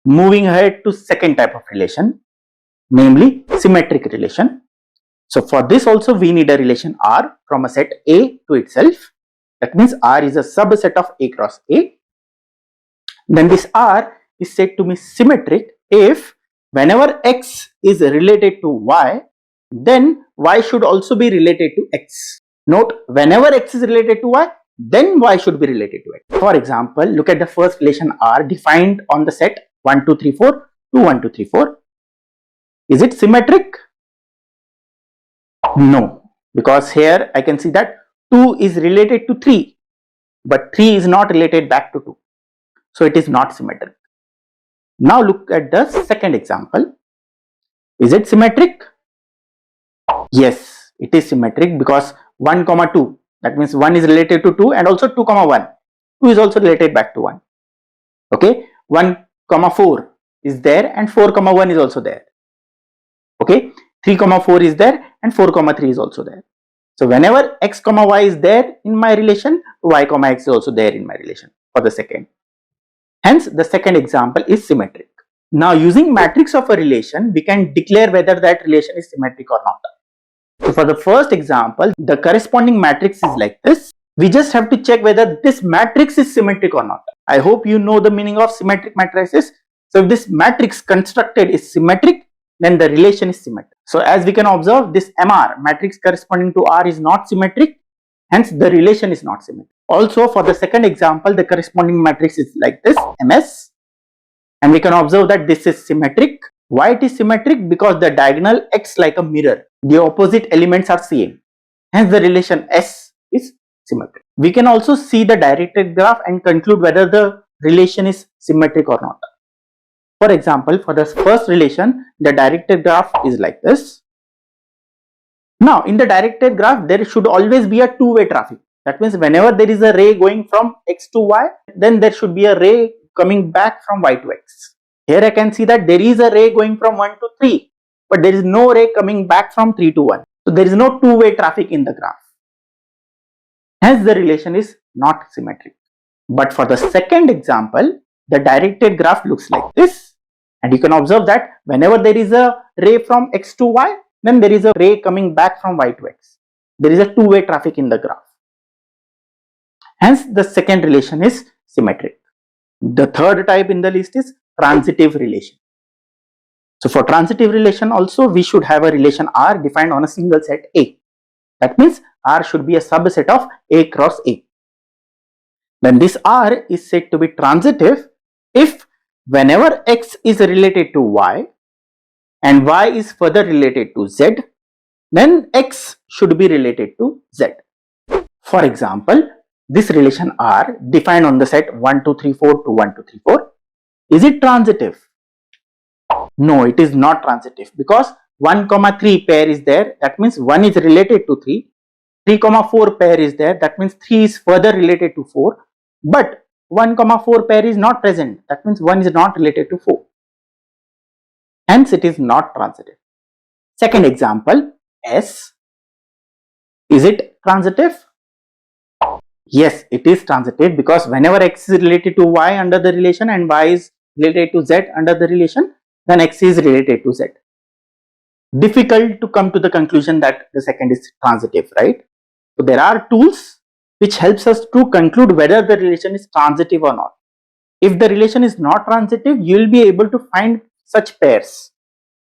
Moving ahead to second type of relation, namely symmetric relation. So for this also we need a relation R from a set A to itself. That means R is a subset of A cross A. Then this R is said to be symmetric if whenever X is related to Y, then Y should also be related to X. Note, whenever X is related to Y, then Y should be related to X. For example, look at the first relation R defined on the set 1, 2, 3, 4 to 1, 2, 3, 4. Is it symmetric? No, because here I can see that 2 is related to 3, but 3 is not related back to 2. So it is not symmetric. Now look at the second example. Is it symmetric? Yes, it is symmetric because 1, 2, that means 1 is related to 2 and also 2, 1. 2 is also related back to 1. Okay, 1, 4 is there and 4, 1 is also there. Okay, 3, 4 is there and 4, 3 is also there. So whenever X, Y is there in my relation, Y, X is also there in my relation for the second. Hence, the second example is symmetric. Now, using matrix of a relation, we can declare whether that relation is symmetric or not. So, for the first example, the corresponding matrix is like this. We just have to check whether this matrix is symmetric or not. I hope you know the meaning of symmetric matrices. So, if this matrix constructed is symmetric, then the relation is symmetric. So, as we can observe, this MR, matrix corresponding to R, is not symmetric. Hence, the relation is not symmetric. Also, for the second example, the corresponding matrix is like this, MS. And we can observe that this is symmetric. Why it is symmetric? Because the diagonal acts like a mirror. The opposite elements are same. Hence, the relation S is symmetric. We can also see the directed graph and conclude whether the relation is symmetric or not. For example, for the first relation, the directed graph is like this. Now, in the directed graph, there should always be a two-way traffic. That means whenever there is a ray going from X to Y, then there should be a ray coming back from Y to X. Here I can see that there is a ray going from 1 to 3, but there is no ray coming back from 3 to 1. So there is no two-way traffic in the graph. Hence the relation is not symmetric. But for the second example, the directed graph looks like this. And you can observe that whenever there is a ray from X to Y, then there is a ray coming back from Y to X. There is a two-way traffic in the graph. Hence, the second relation is symmetric. The third type in the list is transitive relation. So, for transitive relation also, we should have a relation R defined on a single set A. That means R should be a subset of A cross A. Then this R is said to be transitive if whenever X is related to Y and Y is further related to Z, then X should be related to Z. For example, this relation R defined on the set 1, 2, 3, 4 to 1, 2, 3, 4. Is it transitive? No, it is not transitive because 1, 3 pair is there. That means 1 is related to 3. 3, 4 pair is there. That means 3 is further related to 4. But 1, 4 pair is not present. That means 1 is not related to 4. Hence, it is not transitive. Second example, S. Is it transitive? Yes, it is transitive because whenever X is related to Y under the relation and Y is related to Z under the relation, then X is related to Z. Difficult to come to the conclusion that the second is transitive, right? So there are tools which helps us to conclude whether the relation is transitive or not. If the relation is not transitive, you will be able to find such pairs.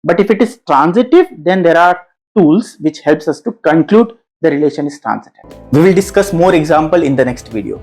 But if it is transitive, then there are tools which helps us to conclude the relation is transitive. We will discuss more example in the next video.